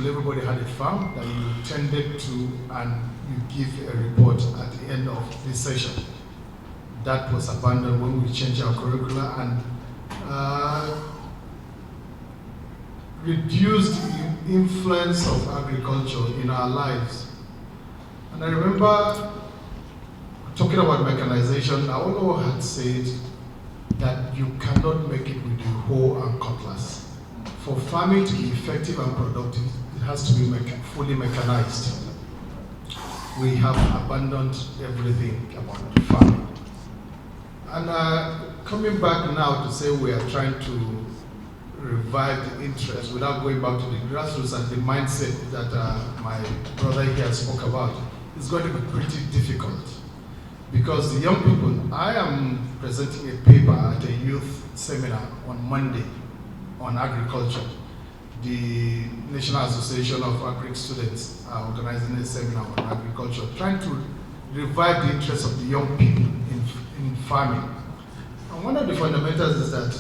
school, everybody had a farm that you tended to, and you give a report at the end of this session. That was abandoned when we changed our curricula and reduced the influence of agriculture in our lives. And I remember talking about mechanization, Aolo had said that you cannot make it with the hoe and cutlass. For farming to be effective and productive, it has to be fully mechanized. We have abandoned everything about farming. And coming back now to say we are trying to revive the interest without going back to the grassroots and the mindset that my brother here spoke about, it's going to be pretty difficult. Because the young people, I am presenting a paper at a youth seminar on Monday on agriculture. The National Association of Agric Students are organizing a seminar on agriculture, trying to revive the interest of the young people in farming. And one of the fundamentals is that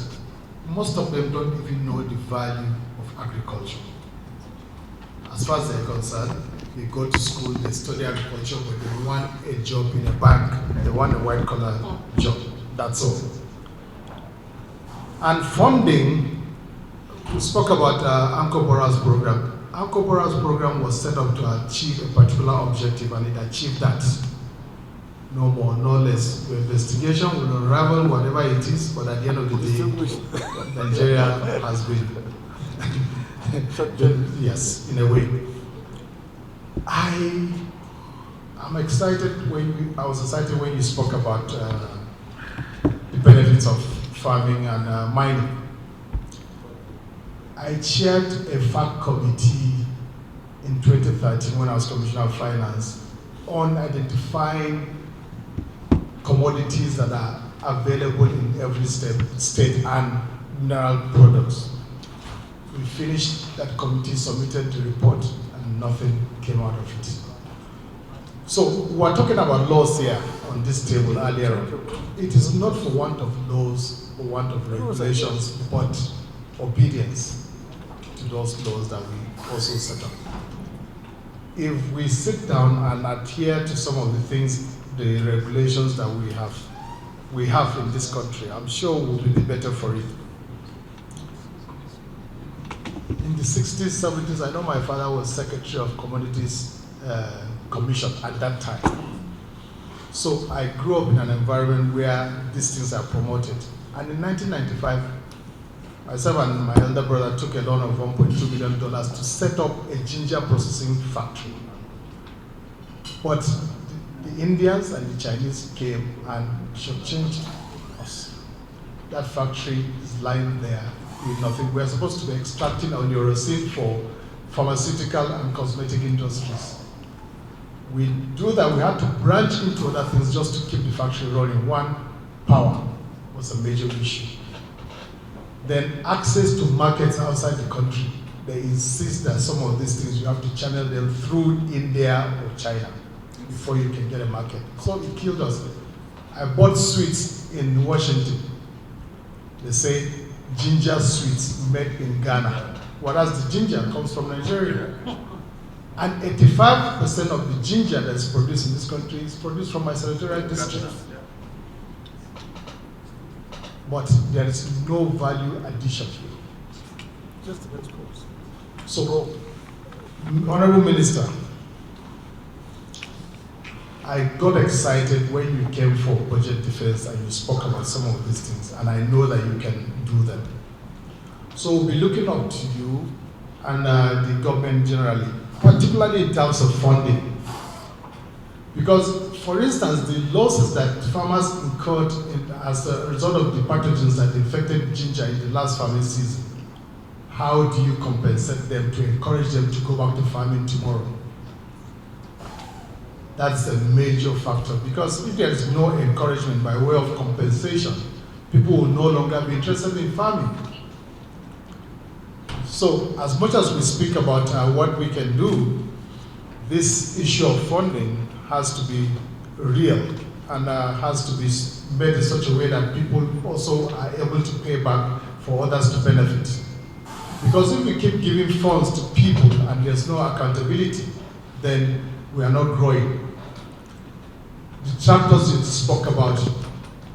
most of them don't even know the value of agriculture. As far as they're concerned, they go to school, they study agriculture, but they want a job in a bank. They want a white-collar job. That's all. And funding, we spoke about Anko Bora's program. Anko Bora's program was set up to achieve a particular objective, and it achieved that. No more, no less. The investigation will unravel whatever it is, but at the end of the day, Nigeria has been, yes, in a way. I'm excited I was excited when you spoke about the benefits of farming and mining. I chaired a FAC committee in 2013 when I was Commissioner of Finance on identifying commodities that are available in every state and mineral products. We finished that committee, submitted the report, and nothing came out of it. So we're talking about laws here on this table earlier on. It is not for want of laws or want of regulations, but obedience to those laws that we also set up. If we sit down and adhere to some of the things, the regulations that we have in this country, I'm sure we'll be better for it. In the 60s, 70s, I know my father was Secretary of Commodities Commission at that time. So I grew up in an environment where these things are promoted. And in 1995, myself and my elder brother took a loan of $1.2 million to set up a ginger processing factory. But the Indians and the Chinese came and shortchanged us. That factory is lying there with nothing. We're supposed to be extracting onirosin for pharmaceutical and cosmetic industries. We do that, we had to branch into other things just to keep the factory running. One, power was a major issue. Then access to markets outside the country. They insist that some of these things you have to channel them through India or China before you can get a market. So it killed us. I bought sweets in Washington. They say ginger sweets made in Ghana, whereas the ginger comes from Nigeria. And 85% of the ginger that's produced in this country is produced from my senatorial district. But there is no value addition here. Just the best course. So, Honorable Minister, I got excited when you came for budget defense and you spoke about some of these things, and I know that you can do them. So we'll be looking up to you and the government generally, particularly in terms of funding. Because, for instance, the losses that farmers incurred as a result of the pathogens that infected ginger in the last farming season, how do you compensate them to encourage them to go back to farming tomorrow? That's a major factor, because if there is no encouragement by way of compensation, people will no longer be interested in farming. So, as much as we speak about what we can do, this issue of funding has to be real and has to be made in such a way that people also are able to pay back for others to benefit. Because if we keep giving funds to people people and there's no accountability, then we are not growing. The tractors you spoke about,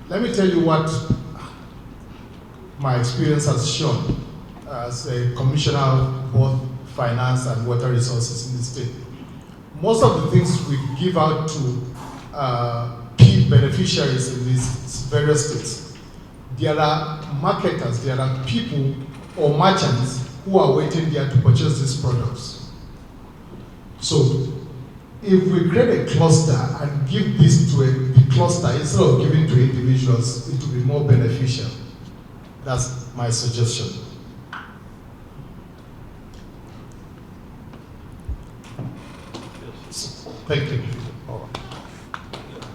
let me tell you what my experience has shown as a commissioner of both finance and water resources in the state. Most of the things we give out to key beneficiaries in these various states, there are marketers, there are people or merchants who are waiting there to purchase these products. So if we create a cluster and give this to the cluster instead of giving to individuals, it will be more beneficial. That's my suggestion. Thank you.